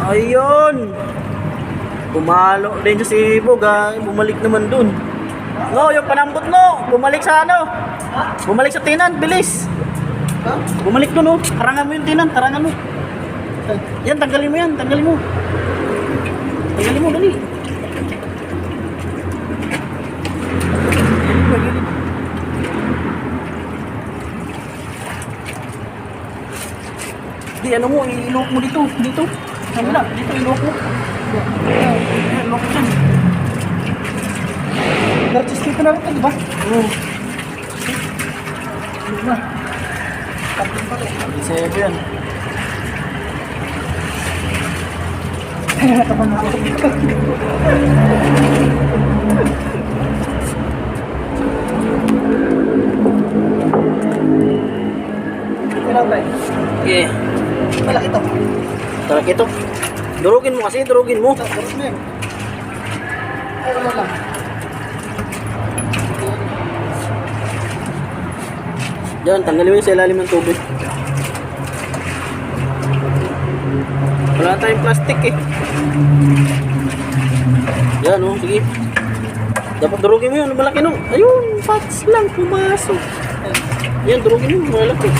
Ayun. Pumalo din si Bog ha. Bumalik naman dun. No, yung panambot mo. Bumalik sa ano. Bumalik sa tinan. Bilis. Bumalik dun oh. Harangan mo yung tinan. Harangan mo. Yan, tanggalin mo yan. Tanggalin mo. Tanggalin mo, dali. Di, ano mo, ilok mo dito. Dito. Samila, dito ilok mo. Ilok mo dyan. Garchis dito na rin ito, di ba? Oo. Ilok na. Kapit pa rin. Sebo yan. Tapan ako. Ilang tayo? Yeah. Malaki ito. Malaki ito. Durugin mo kasi, durugin mo. Durugin mo yan. Ano lang. Diyan, tanggalin mo yung sa ilalim ng tubig. Wala tayong plastic eh. Yan oh, sige. Dapat durugin mo yun, malaki no. Ayun, pats lang, pumasok. Yan, durugin mo, malaki.